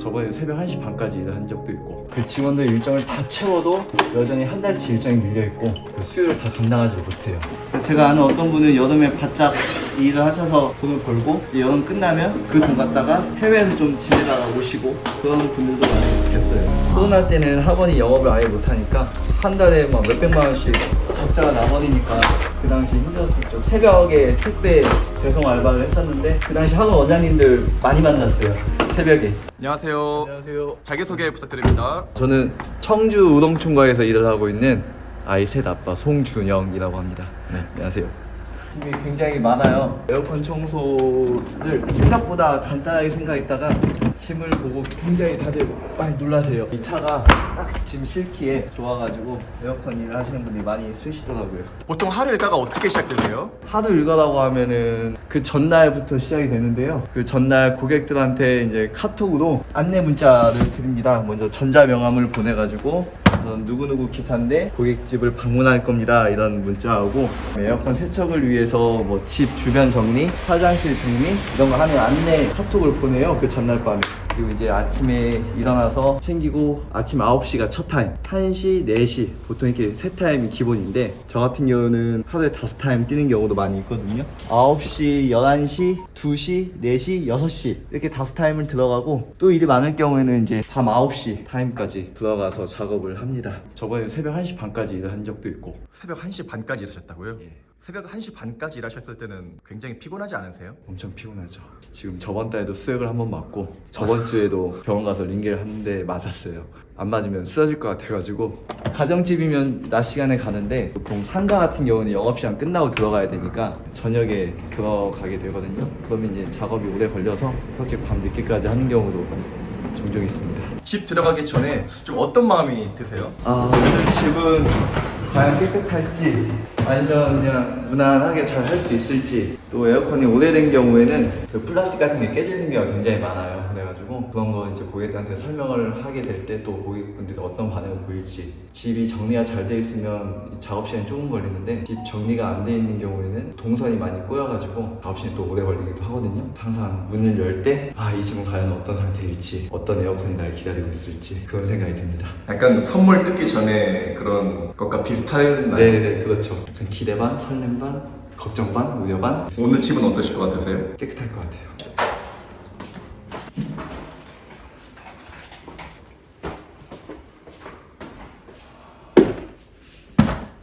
저번에 새벽 1시 반까지 일을 한 적도 있고, 그 직원들 일정을 다 채워도 여전히 한 달치 일정이 밀려있고 그 수요를 다 감당하지 못해요. 제가 아는 어떤 분은 여름에 바짝 일을 하셔서 돈을 벌고 여름 끝나면 그 돈 갖다가 해외에서 좀 지내다가 오시고 그런 분들도 많이 계셨어요. 코로나 때는 학원이 영업을 아예 못하니까 한 달에 막 몇백만 원씩 적자가 나버리니까 그 당시 힘들었었죠. 새벽에 택배 배송 알바를 했었는데 그 당시 학원 원장님들 많이 만났어요. 새벽에. 안녕하세요. 안녕하세요. 자기소개 부탁드립니다. 저는 청주 우동총괄에서 일을 하고 있는 아이 셋 아빠 송준영이라고 합니다. 네. 안녕하세요. 짐이 굉장히 많아요. 에어컨 청소를 생각보다 간단하게 생각했다가 짐을 보고 굉장히 다들 많이 놀라세요. 이 차가 딱 짐 실기에 좋아가지고 에어컨 일을 하시는 분들이 많이 쓰시더라고요. 보통 하루 일과가 어떻게 시작되세요? 하루 일과라고 하면은 그 전날부터 시작이 되는데요. 그 전날 고객들한테 이제 카톡으로 안내 문자를 드립니다. 먼저 전자명함을 보내가지고 누구누구 기사인데 고객집을 방문할 겁니다, 이런 문자하고 에어컨 세척을 위해서 뭐 집 주변 정리, 화장실 정리 이런 거 하는 안내 카톡을 보내요, 그 전날 밤에. 그리고 이제 아침에 일어나서 챙기고 아침 9시가 첫 타임, 1시, 4시 보통 이렇게 세 타임이 기본인데 저 같은 경우는 하루에 5타임 뛰는 경우도 많이 있거든요. 9시, 11시, 2시, 4시, 6시 이렇게 5타임을 들어가고 또 일이 많을 경우에는 이제 밤 9시 타임까지 들어가서 작업을 합니다. 저번에 새벽 1시 반까지 일을 한 적도 있고. 새벽 1시 반까지 일하셨다고요? 예. 새벽 1시 반까지 일하셨을 때는 굉장히 피곤하지 않으세요? 엄청 피곤하죠. 지금 저번 달에도 수액을 한번 맞고 저번 주에도 병원 가서 링겔 하는데 맞았어요. 안 맞으면 쓰러질 것 같아가지고. 가정집이면 낮 시간에 가는데 보통 상가 같은 경우는 영업시간 끝나고 들어가야 되니까 저녁에 들어가게 되거든요. 그러면 이제 작업이 오래 걸려서 그렇게 밤 늦게까지 하는 경우도 종종 있습니다. 집 들어가기 전에 좀 어떤 마음이 드세요? 오늘 집은 과연 깨끗할지 아니면 그냥 무난하게 잘 할 수 있을지, 또 에어컨이 오래된 경우에는 그 플라스틱 같은 게 깨지는 경우가 굉장히 많아요. 그래가지고 그런 거 이제 고객들한테 설명을 하게 될 때 또 고객분들이 어떤 반응을 보일지, 집이 정리가 잘 돼 있으면 작업 시간이 조금 걸리는데 집 정리가 안 돼 있는 경우에는 동선이 많이 꼬여가지고 작업 시간이 또 오래 걸리기도 하거든요. 항상 문을 열 때 이 집은 과연 어떤 상태일지, 어떤 에어컨이 날 기다리고 있을지 그런 생각이 듭니다. 약간 선물 뜯기 전에 그런 것과 비슷한 네네, 그렇죠. 약간 기대 반, 설렘 반, 걱정 반, 우려 반. 오늘 집은 어떠실 것 같으세요? 깨끗할 것 같아요.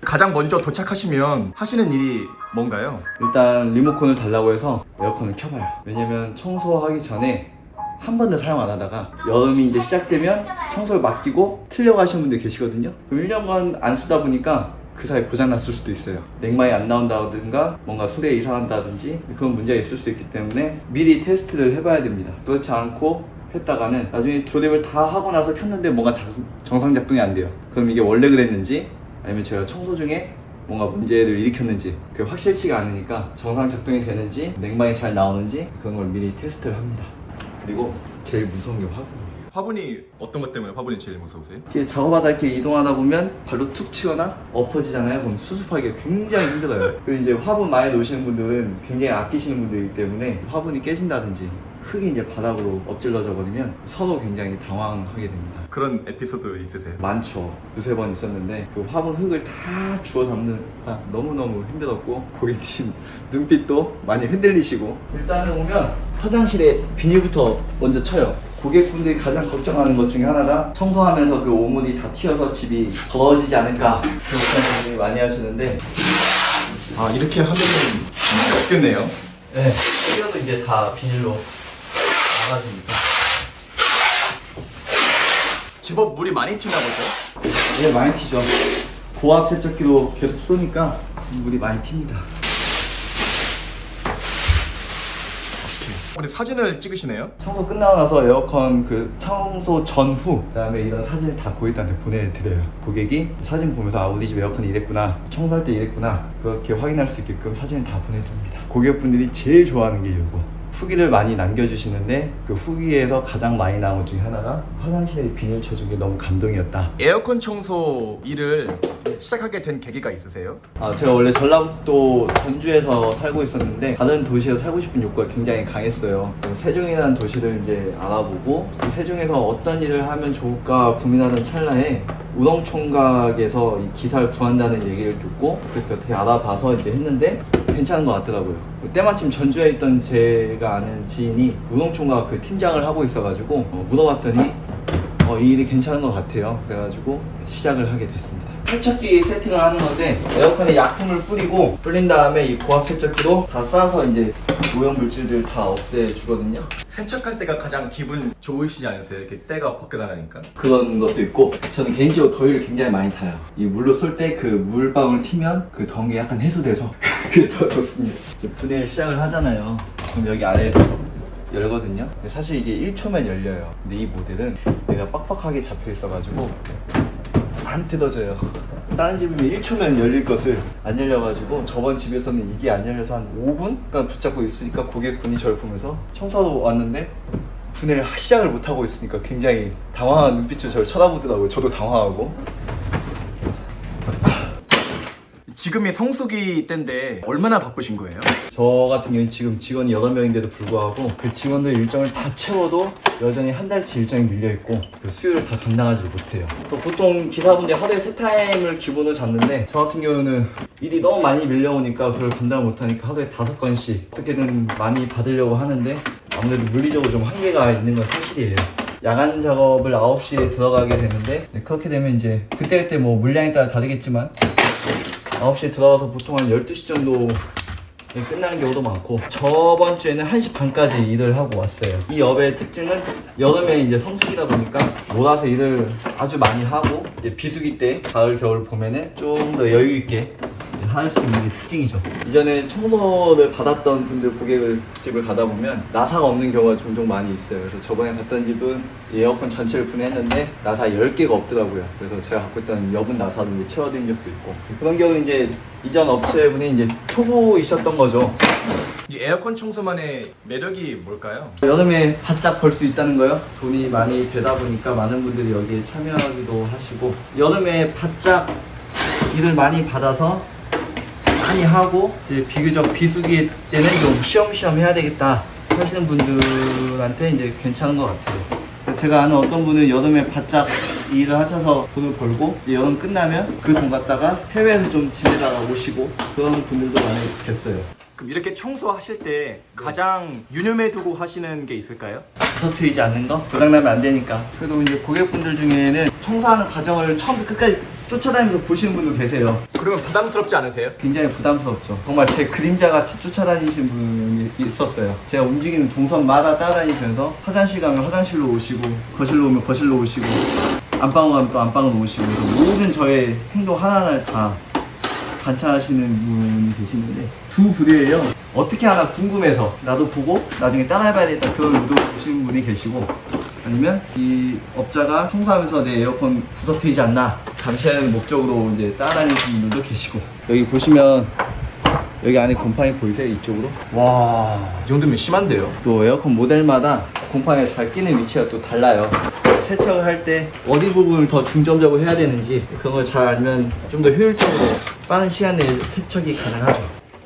가장 먼저 도착하시면 하시는 일이 뭔가요? 일단 리모컨을 달라고 해서 에어컨을 켜봐요. 왜냐면 청소하기 전에 한 번도 사용 안 하다가 여름이 이제 시작되면 청소를 맡기고 틀려고 하시는 분들 계시거든요. 그럼 1년간 안 쓰다 보니까 그 사이에 고장났을 수도 있어요. 냉방이 안 나온다든가 뭔가 소리가 이상한다든지 그런 문제가 있을 수 있기 때문에 미리 테스트를 해봐야 됩니다. 그렇지 않고 했다가는 나중에 조립을 다 하고 나서 켰는데 뭔가 정상 작동이 안 돼요. 그럼 이게 원래 그랬는지 아니면 제가 청소 중에 뭔가 문제를 일으켰는지 그게 확실치가 않으니까 정상 작동이 되는지 냉방이 잘 나오는지 그런 걸 미리 테스트를 합니다. 그리고 제일 무서운 게 화분이에요. 화분이 어떤 것 때문에 화분이 제일 무서우세요? 이렇게 작업하다 이렇게 이동하다 보면 발로 툭 치거나 엎어지잖아요. 그럼 수습하기가 굉장히 힘들어요. 그리고 이제 화분 많이 놓으시는 분들은 굉장히 아끼시는 분들이기 때문에 화분이 깨진다든지 흙이 이제 바닥으로 엎질러져 버리면 서로 굉장히 당황하게 됩니다. 그런 에피소드 있으세요? 많죠. 두세 번 있었는데 그 화분 흙을 다 주워 담는 너무너무 힘들었고 고객님 눈빛도 많이 흔들리시고. 일단은 오면 화장실에 비닐부터 먼저 쳐요. 고객분들이 가장 걱정하는 것 중에 하나가 청소하면서 그 오물이 다 튀어서 집이 더러워지지 않을까 그런 걱정을 많이 하시는데 이렇게 하면은 없겠네요. 네, 튀어도 이제 다 비닐로 나가주니까. 집업 물이 많이 튀나 보죠? 예, 많이 튀죠. 고압 세척기로 계속 쏘니까 물이 많이 튑니다. 근데 사진을 찍으시네요? 청소 끝나고 나서 에어컨 그 청소 전후 그다음에 이런 사진을 다 고객한테 보내드려요. 고객이 사진 보면서 우리 집 에어컨이 이랬구나, 청소할 때 이랬구나, 그렇게 확인할 수 있게끔 사진을 다 보내줍니다. 고객분들이 제일 좋아하는 게 이거 후기를 많이 남겨주시는데 그 후기에서 가장 많이 나온 것 중에 하나가 화장실에 비닐 쳐준 게 너무 감동이었다. 에어컨 청소 일을 시작하게 된 계기가 있으세요? 제가 원래 전라북도 전주에서 살고 있었는데 다른 도시에서 살고 싶은 욕구가 굉장히 강했어요. 그래서 세종이라는 도시를 이제 알아보고 이 세종에서 어떤 일을 하면 좋을까 고민하던 찰나에 우렁총각에서 이 기사를 구한다는 얘기를 듣고 그렇게 어떻게 알아봐서 이제 했는데 괜찮은 것 같더라고요. 때마침 전주에 있던 제가 아는 지인이 우렁총각 그 팀장을 하고 있어가지고 물어봤더니 이 일이 괜찮은 것 같아요. 그래가지고 시작을 하게 됐습니다. 세척기 세팅을 하는 건데 에어컨에 약품을 뿌리고 불린 다음에 이 고압 세척기로 다 쏴서 이제 오염 물질들 다 없애주거든요. 세척할 때가 가장 기분 좋으시지 않으세요? 이렇게 때가 벗겨나가니까. 그런 것도 있고 저는 개인적으로 더위를 굉장히 많이 타요. 이 물로 쏠 때 그 물방울 튀면 그 더운 게 약간 해소돼서 그게 더 좋습니다. 이제 분해를 시작을 하잖아요. 그럼 여기 아래 열거든요. 근데 사실 이게 1초면 열려요. 근데 이 모델은 얘가 빡빡하게 잡혀 있어가지고 안 뜯어져요. 다른 집이면 1초면 열릴 것을 안 열려가지고 저번 집에서는 이게 안 열려서 한 5분간 붙잡고 있으니까 고객분이 저를 보면서 청소하러 왔는데 분해를 시작을 못하고 있으니까 굉장히 당황한 눈빛으로 저를 쳐다보더라고요. 저도 당황하고. 지금이 성수기 때인데 얼마나 바쁘신 거예요? 저 같은 경우는 지금 직원이 8명인데도 불구하고 그 직원들 일정을 다 채워도 여전히 한 달치 일정이 밀려있고 그 수요를 다 감당하지 못해요. 보통 기사분들이 하루에 3타임을 기본으로 잡는데 저 같은 경우는 일이 너무 많이 밀려오니까 그걸 감당을 못하니까 하루에 5건씩 어떻게든 많이 받으려고 하는데 아무래도 물리적으로 좀 한계가 있는 건 사실이에요. 야간 작업을 9시에 들어가게 되는데 그렇게 되면 이제 그때그때 뭐 물량에 따라 다르겠지만 9시에 들어가서 보통 한 12시 정도 끝나는 경우도 많고 저번 주에는 1시 반까지 일을 하고 왔어요. 이 업의 특징은 여름에 이제 성수기다 보니까 몰아서 일을 아주 많이 하고 이제 비수기 때 가을 겨울 봄에는 좀 더 여유 있게 할 수 있는 게 특징이죠. 이전에 청소를 받았던 분들 고객을 집을 가다 보면 나사가 없는 경우가 종종 많이 있어요. 그래서 저번에 갔던 집은 에어컨 전체를 분해했는데 나사 10개가 없더라고요. 그래서 제가 갖고 있던 여분 나사로 이제 채워드린 적도 있고 그런 경우는 이제 이전 업체분이 이제 초보이셨던 거죠. 이 에어컨 청소만의 매력이 뭘까요? 여름에 바짝 벌 수 있다는 거요. 돈이 많이 되다 보니까 많은 분들이 여기에 참여하기도 하시고 여름에 바짝 일을 많이 받아서 많이 하고 이제 비교적 비수기 때는 좀 쉬엄쉬엄 해야 되겠다 하시는 분들한테 이제 괜찮은 것 같아요. 제가 아는 어떤 분은 여름에 바짝 일을 하셔서 돈을 벌고 이제 여름 끝나면 그 돈 갖다가 해외에서 좀 지내다가 오시고 그런 분들도 많이 계셨어요. 그럼 이렇게 청소하실 때 가장 유념해 두고 하시는 게 있을까요? 부서뜨리지 않는 거? 고장나면 안 되니까. 그래도 이제 고객분들 중에는 청소하는 과정을 처음부터 끝까지 쫓아다니면서 보시는 분도 계세요. 그러면 부담스럽지 않으세요? 굉장히 부담스럽죠. 정말 제 그림자 같이 쫓아다니신 분이 있었어요. 제가 움직이는 동선마다 따라다니면서 화장실 가면 화장실로 오시고 거실로 오면 거실로 오시고 안방으로 가면 또 안방으로 오시고 모든 저의 행동 하나하나를 다 관찰하시는 분이 계시는데 두 부류예요. 어떻게 하나 궁금해서 나도 보고 나중에 따라해봐야겠다 그런 의도로 보시는 분이 계시고 아니면 이 업자가 청소하면서 내 에어컨 부서뜨리지 않나 감시하는 목적으로 이제 따라다니시는 분들도 계시고 여기 보시면 여기 안에 곰팡이 보이세요? 이쪽으로? 와, 이 정도면 심한데요? 또 에어컨 모델마다 곰팡이가 잘 끼는 위치가 또 달라요. 세척을 할 때 어디 부분을 더 중점적으로 해야 되는지 그런 걸 잘 알면 좀 더 효율적으로 빠른 시간 내에 세척이 가능하죠.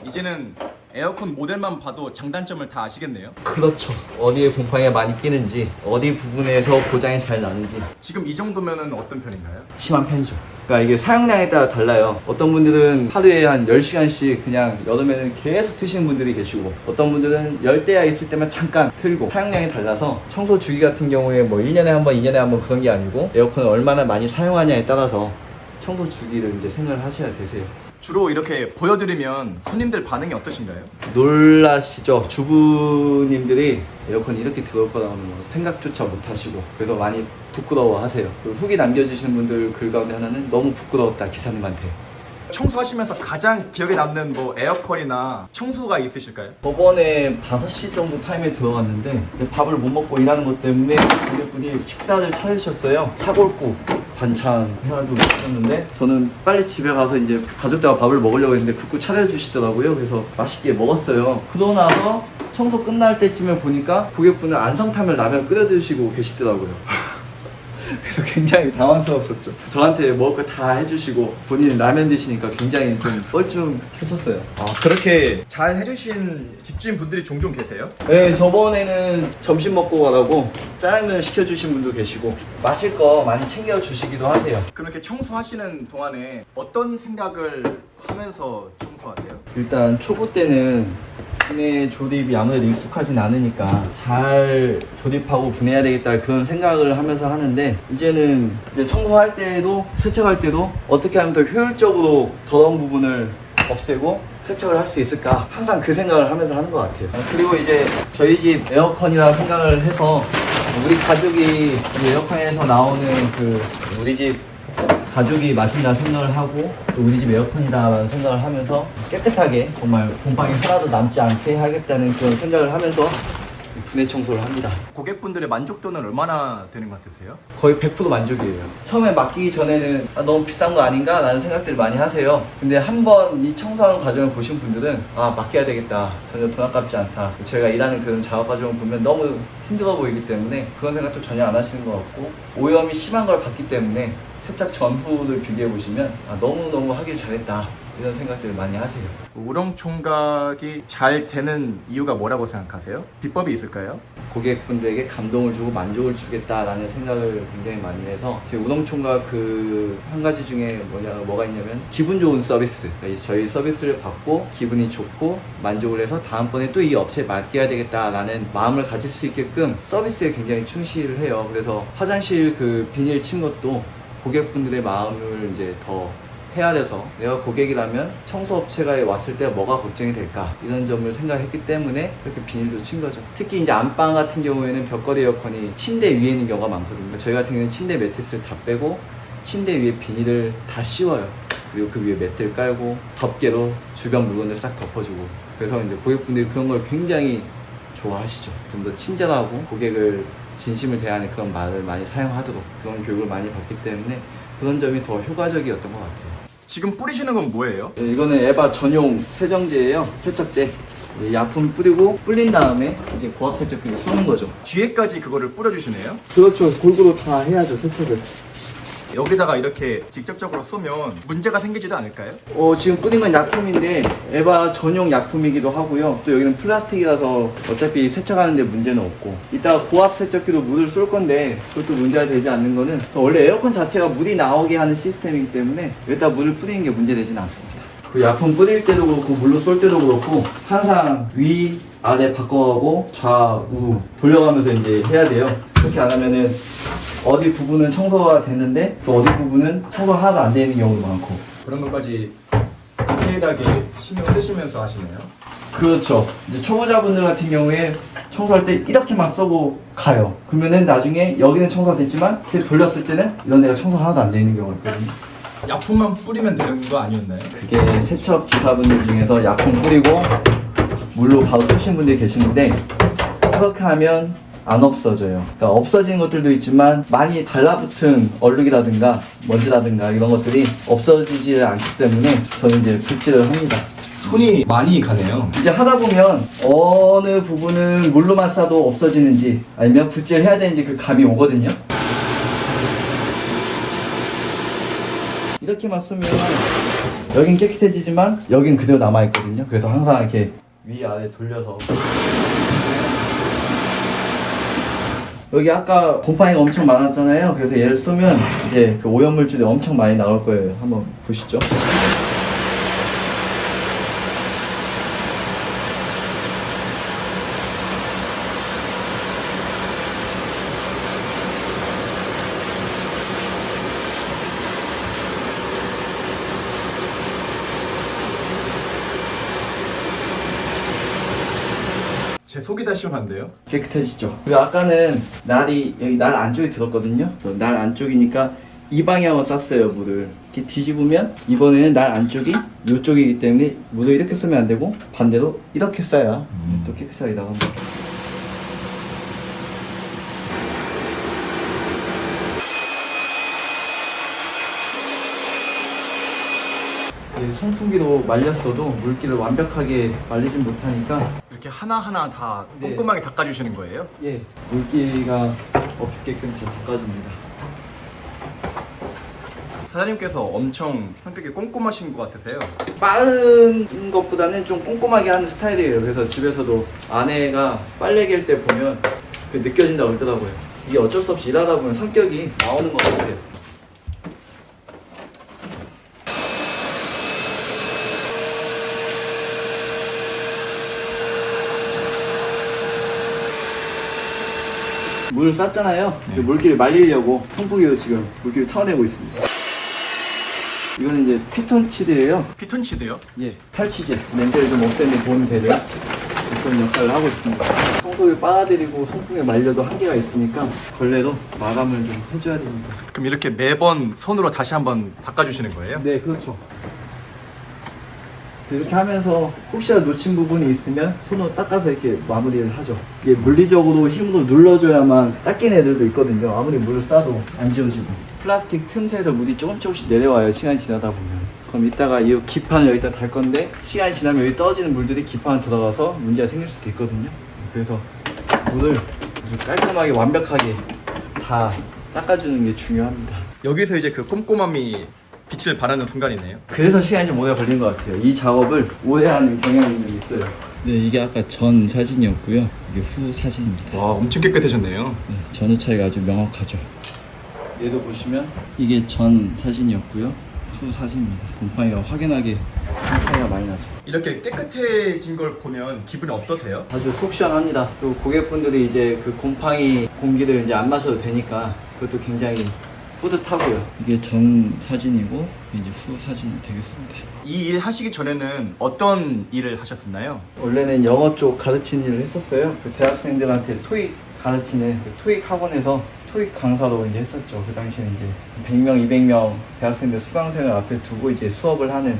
이제는 에어컨 모델만 봐도 장단점을 다 아시겠네요? 그렇죠. 어디에 곰팡이가 많이 끼는지 어디 부분에서 고장이 잘 나는지 지금 이 정도면은 어떤 편인가요? 심한 편이죠. 그러니까 이게 사용량에 따라 달라요. 어떤 분들은 하루에 한 10시간씩 그냥 여름에는 계속 트시는 분들이 계시고 어떤 분들은 열대야 있을 때만 잠깐 틀고 사용량이 달라서 청소 주기 같은 경우에 뭐 1년에 한 번, 2년에 한 번 그런 게 아니고 에어컨을 얼마나 많이 사용하냐에 따라서 청소 주기를 이제 생각을 하셔야 되세요. 주로 이렇게 보여드리면 손님들 반응이 어떠신가요? 놀라시죠? 주부님들이 에어컨이 이렇게 들어올 거라는 생각조차 못 하시고 그래서 많이 부끄러워 하세요. 그리고 후기 남겨주시는 분들 글 가운데 하나는 너무 부끄러웠다 기사님한테. 청소하시면서 가장 기억에 남는 뭐 에어컨이나 청소가 있으실까요? 저번에 5시 정도 타임에 들어갔는데 밥을 못 먹고 일하는 것 때문에 고객분이 식사를 차려주셨어요. 사골국 반찬 해가지고 주셨는데 저는 빨리 집에 가서 이제 가족들과 밥을 먹으려고 했는데 국국 차려주시더라고요. 그래서 맛있게 먹었어요. 그러고 나서 청소 끝날 때쯤에 보니까 고객분은 안성타면 라면 끓여 드시고 계시더라고요. 그래서 굉장히 당황스러웠었죠. 저한테 먹을 거 다 해주시고 본인은 라면 드시니까 굉장히 좀 뻘쭘했었어요. 그렇게 잘 해주신 집주인 분들이 종종 계세요? 네, 저번에는 점심 먹고 가라고 짜장면 시켜주신 분도 계시고 마실 거 많이 챙겨주시기도 하세요. 그럼 이렇게 청소하시는 동안에 어떤 생각을 하면서 청소하세요? 일단 초보 때는 분해 조립이 아무래도 익숙하진 않으니까 잘 조립하고 분해해야 되겠다 그런 생각을 하면서 하는데 이제는 이제 청소할 때도 세척할 때도 어떻게 하면 더 효율적으로 더러운 부분을 없애고 세척을 할 수 있을까 항상 그 생각을 하면서 하는 것 같아요. 그리고 이제 저희 집 에어컨이라 생각을 해서 우리 가족이 이 에어컨에서 나오는 그 우리 집 가족이 마신다는 생각을 하고 또 우리 집 에어컨이다라는 생각을 하면서 깨끗하게 정말 곰팡이 하나도 남지 않게 하겠다는 그런 생각을 하면서 분해 청소를 합니다. 고객분들의 만족도는 얼마나 되는 것 같으세요? 거의 100% 만족이에요. 처음에 맡기기 전에는 너무 비싼 거 아닌가? 라는 생각들을 많이 하세요. 근데 한번 이 청소하는 과정을 보신 분들은 맡겨야 되겠다. 전혀 돈 아깝지 않다. 저희가 일하는 그런 작업 과정을 보면 너무 힘들어 보이기 때문에 그런 생각도 전혀 안 하시는 것 같고 오염이 심한 걸 봤기 때문에 세척 전후를 비교해 보시면 너무너무 하길 잘했다. 이런 생각들을 많이 하세요. 우렁총각이 잘 되는 이유가 뭐라고 생각하세요? 비법이 있을까요? 고객분들에게 감동을 주고 만족을 주겠다라는 생각을 굉장히 많이 해서 제 우렁총각 그 한 가지 중에 뭐가 있냐면 기분 좋은 서비스. 그러니까 저희 서비스를 받고 기분이 좋고 만족을 해서 다음번에 또 이 업체에 맡겨야 되겠다라는 마음을 가질 수 있게끔 서비스에 굉장히 충실을 해요. 그래서 화장실 그 비닐 친 것도 고객분들의 마음을 이제 더 헤아려서 내가 고객이라면 청소업체가 왔을 때 뭐가 걱정이 될까 이런 점을 생각했기 때문에 그렇게 비닐도 친 거죠. 특히 이제 안방 같은 경우에는 벽걸이 에어컨이 침대 위에 있는 경우가 많거든요. 저희 같은 경우는 침대 매트리스를 다 빼고 침대 위에 비닐을 다 씌워요. 그리고 그 위에 매트를 깔고 덮개로 주변 물건을 싹 덮어주고 그래서 이제 고객분들이 그런 걸 굉장히 좋아하시죠. 좀 더 친절하고 고객을 진심을 대하는 그런 말을 많이 사용하도록 그런 교육을 많이 받기 때문에 그런 점이 더 효과적이었던 것 같아요. 지금 뿌리시는 건 뭐예요? 네, 이거는 에바 전용 세정제예요. 세척제. 약품 뿌리고 불린 다음에 이제 고압 세척기로 쏘는 거죠. 뒤에까지 그거를 뿌려주시네요? 그렇죠. 골고루 다 해야죠, 세척을. 여기다가 이렇게 직접적으로 쏘면 문제가 생기지도 않을까요? 지금 뿌린 건 약품인데 에바 전용 약품이기도 하고요. 또 여기는 플라스틱이라서 어차피 세척하는데 문제는 없고 이따가 고압 세척기로 물을 쏠 건데 그것도 문제가 되지 않는 거는 원래 에어컨 자체가 물이 나오게 하는 시스템이기 때문에 여기다 물을 뿌리는 게 문제되지는 않습니다. 그 약품 뿌릴 때도 그렇고 물로 쏠 때도 그렇고 항상 위 아래 바꿔가고 좌우 돌려가면서 이제 해야 돼요. 그렇게 안 하면은 어디 부분은 청소가 됐는데 또 어디 부분은 청소가 하나도 안 되는 경우도 많고. 그런 것까지 디테일하게 신경 쓰시면서 하시네요. 그렇죠. 이제 초보자분들 같은 경우에 청소할 때 이렇게만 쏘고 가요. 그러면은 나중에 여기는 청소가 됐지만 이렇게 돌렸을 때는 이런 데가 청소 하나도 안 되는 경우가 있거든요. 약품만 뿌리면 되는 거 아니었나요? 그게 세척 기사분들 중에서 약품 뿌리고 물로 바로 쏘신 분들이 계시는데 그렇게 하면 안 없어져요. 그러니까 없어지는 것들도 있지만 많이 달라붙은 얼룩이라든가 먼지라든가 이런 것들이 없어지지 않기 때문에 저는 이제 빗질을 합니다. 손이 많이 가네요. 이제 하다 보면 어느 부분은 물로만 싸도 없어지는지 아니면 빗질을 해야 되는지 그 감이 오거든요. 이렇게만 쓰면 여긴 깨끗해지지만 여긴 그대로 남아있거든요. 그래서 항상 이렇게 위아래 돌려서 여기 아까 곰팡이가 엄청 많았잖아요. 그래서 얘를 쏘면 이제 그 오염물질이 엄청 많이 나올 거예요. 한번 보시죠. 제 속이 다 시원한데요? 깨끗해지죠. 그리고 아까는 날이 여기 날 안쪽에 들었거든요. 그래서 날 안쪽이니까 이 방향으로 쐈어요, 물을. 이렇게 뒤집으면 이번에는 날 안쪽이 이쪽이기 때문에 물을 이렇게 쏘면 안 되고 반대로 이렇게 쏴야 또 깨끗하게 나갑니다. 이 송풍기로 말렸어도 물기를 완벽하게 말리진 못하니까 이렇게 하나하나 다 네. 꼼꼼하게 닦아주시는 거예요? 예, 물기가 없게끔 이렇게 닦아줍니다. 사장님께서 엄청 성격이 꼼꼼하신 것 같으세요. 빠른 것보다는 좀 꼼꼼하게 하는 스타일이에요. 그래서 집에서도 아내가 빨래 갤 때 보면 느껴진다고 그러더라고요. 이게 어쩔 수 없이 일하다 보면 성격이 나오는 것 같아요. 물을 쌌잖아요. 네. 그 물기를 말리려고 선풍기로 지금 물기를 털어내고 있습니다. 이거는 이제 피톤치드예요. 피톤치드요? 예, 탈취제, 냄새를 좀 없애는 데 도움이 되는 그런 역할을 하고 있습니다. 청소기 빨아들이고 송풍에 말려도 한계가 있으니까 걸레로 마감을 좀 해줘야 됩니다. 그럼 이렇게 매번 손으로 다시 한번 닦아주시는 거예요? 네, 그렇죠. 이렇게 하면서 혹시나 놓친 부분이 있으면 손으로 닦아서 이렇게 마무리를 하죠. 이게 물리적으로 힘으로 눌러줘야만 닦이는 애들도 있거든요. 아무리 물을 싸도 안 지워지고. 플라스틱 틈새에서 물이 조금씩 내려와요. 시간이 지나다 보면. 그럼 이따가 이 기판을 여기다 달 건데 시간이 지나면 여기 떨어지는 물들이 기판 들어가서 문제가 생길 수도 있거든요. 그래서 물을 아주 깔끔하게 완벽하게 다 닦아주는 게 중요합니다. 여기서 이제 그 꼼꼼함이 빛을 발하는 순간이네요. 그래서 시간이 좀 오래 걸린 것 같아요. 이 작업을 오래 하는 경향이 좀 있어요. 네, 이게 아까 전 사진이었고요. 이게 후 사진입니다. 와, 엄청 깨끗해졌네요. 네, 전후 차이가 아주 명확하죠. 얘도 보시면 이게 전 사진이었고요. 후 사진입니다. 곰팡이가 확연하게 차이가 많이 나죠. 이렇게 깨끗해진 걸 보면 기분이 어떠세요? 아주 속 시원합니다. 그리고 고객분들이 이제 그 곰팡이 공기를 이제 안 마셔도 되니까 그것도 굉장히 뿌듯하고요. 이게 전 사진이고 이제 후 사진이 되겠습니다. 이 일 하시기 전에는 어떤 일을 하셨었나요? 원래는 영어 쪽 가르치는 일을 했었어요. 그 대학생들한테 토익 가르치는 그 토익 학원에서 토익 강사로 이제 했었죠. 그 당시에는 이제 100명, 200명 대학생들 수강생을 앞에 두고 이제 수업을 하는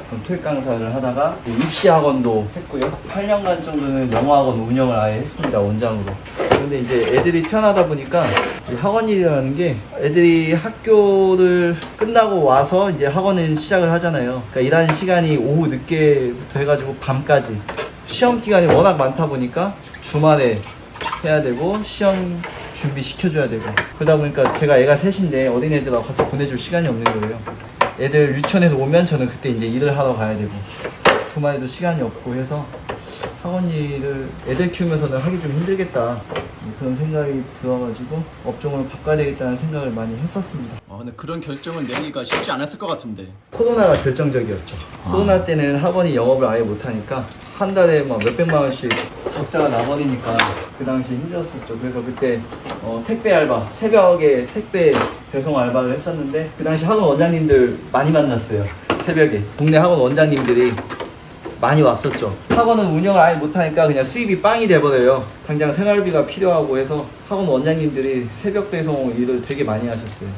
그런 토익 강사를 하다가 입시 학원도 했고요. 8년간 정도는 영어 학원 운영을 아예 했습니다. 원장으로. 근데 이제 애들이 태어나다 보니까 이 학원 일이라는 게 애들이 학교를 끝나고 와서 이제 학원을 시작을 하잖아요. 그러니까 일하는 시간이 오후 늦게부터 해가지고 밤까지 시험 기간이 워낙 많다 보니까 주말에 해야 되고 시험 준비 시켜줘야 되고 그러다 보니까 제가 애가 셋인데 어린애들하고 같이 보내줄 시간이 없는 거예요. 애들 유치원에서 오면 저는 그때 이제 일을 하러 가야 되고 주말에도 시간이 없고 해서 학원 일을 애들 키우면서는 하기 좀 힘들겠다 그런 생각이 들어가지고 업종을 바꿔야 되겠다는 생각을 많이 했었습니다. 근데 그런 결정을 내리기가 쉽지 않았을 것 같은데. 코로나가 결정적이었죠. 코로나 때는 학원이 영업을 아예 못하니까 한 달에 막 몇백만 원씩 적자가 나버리니까 그 당시 힘들었었죠. 그래서 그때 택배 알바, 새벽에 택배 배송 알바를 했었는데 그 당시 학원 원장님들 많이 만났어요. 새벽에 동네 학원 원장님들이 많이 왔었죠. 학원은 운영을 아예 못하니까 그냥 수입이 빵이 돼버려요. 당장 생활비가 필요하고 해서 학원 원장님들이 새벽 배송 일을 되게 많이 하셨어요.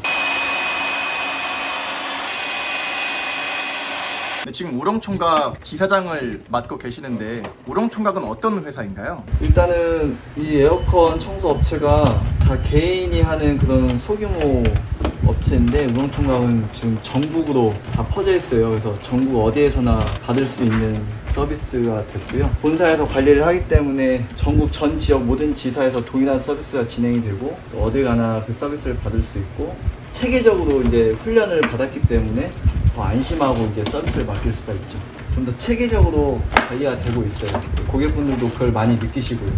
네, 지금 우렁총각 지사장을 맡고 계시는데 우렁총각은 어떤 회사인가요? 일단은 이 에어컨 청소 업체가 다 개인이 하는 그런 소규모 업체인데 우렁총각은 지금 전국으로 다 퍼져 있어요. 그래서 전국 어디에서나 받을 수 있는 서비스가 됐고요. 본사에서 관리를 하기 때문에 전국 전 지역 모든 지사에서 동일한 서비스가 진행이 되고 또 어딜 가나 그 서비스를 받을 수 있고 체계적으로 이제 훈련을 받았기 때문에 더 안심하고 이제 서비스를 맡길 수가 있죠. 좀 더 체계적으로 관리가 되고 있어요. 고객분들도 그걸 많이 느끼시고요.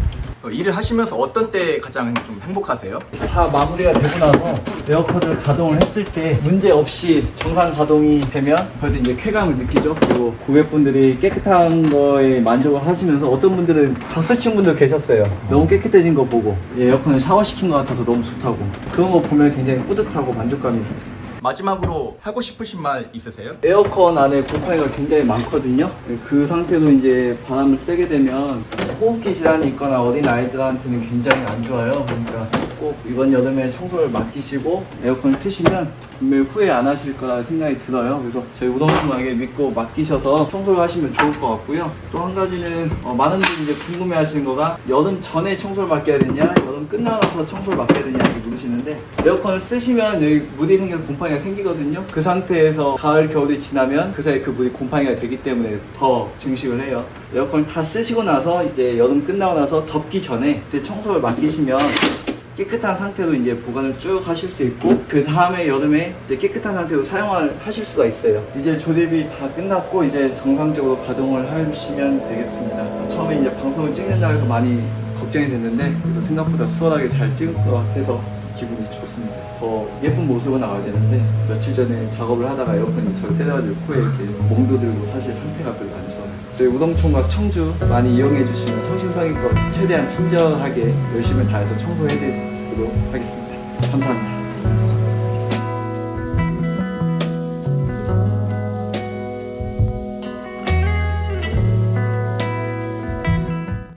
일을 하시면서 어떤 때 가장 좀 행복하세요? 다 마무리가 되고 나서 에어컨을 가동을 했을 때 문제 없이 정상 가동이 되면 벌써 이제 쾌감을 느끼죠. 그리고 고객분들이 깨끗한 거에 만족을 하시면서 어떤 분들은 박수 친 분도 계셨어요. 너무 깨끗해진 거 보고 에어컨을 샤워시킨 것 같아서 너무 좋다고 그런 거 보면 굉장히 뿌듯하고 만족감이 마지막으로 하고 싶으신 말 있으세요? 에어컨 안에 곰팡이가 굉장히 많거든요. 그 상태로 이제 바람을 쐬게 되면 호흡기 질환이 있거나 어린 아이들한테는 굉장히 안 좋아요. 그러니까 꼭 이번 여름에 청소를 맡기시고 에어컨을 트시면 분명히 후회 안 하실 거라 생각이 들어요. 그래서 저희 우동총각에 믿고 맡기셔서 청소를 하시면 좋을 것 같고요. 또 한 가지는 많은 분들이 이제 궁금해 하시는 거가 여름 전에 청소를 맡겨야 되냐 여름 끝나서 청소를 맡겨야 되냐 이렇게 물으시는데, 에어컨을 쓰시면 여기 물이 생겨서 곰팡이가 생기거든요. 그 상태에서 가을 겨울이 지나면 그 사이에 그 물이 곰팡이가 되기 때문에 더 증식을 해요. 에어컨을 다 쓰시고 나서 이제 여름 끝나고 나서 덥기 전에 그때 청소를 맡기시면 깨끗한 상태로 이제 보관을 쭉 하실 수 있고, 그 다음에 여름에 이제 깨끗한 상태로 사용을 하실 수가 있어요. 이제 조립이 다 끝났고 이제 정상적으로 가동을 하시면 되겠습니다. 처음에 이제 방송을 찍는다고 해서 많이 걱정이 됐는데 그래도 생각보다 수월하게 잘 찍을 것 같아서 기분이 좋습니다. 더 예쁜 모습으로 나와야 되는데 며칠 전에 작업을 하다가 에어컨이 저를 때려가지고 코에 이렇게 멍도 들고 사실 상태가 별로 안 좋아요. 저희 우동총각 청주 많이 이용해 주시면 성심성의껏 최대한 친절하게 열심히 다해서 청소해 드리도록 하겠습니다. 감사합니다.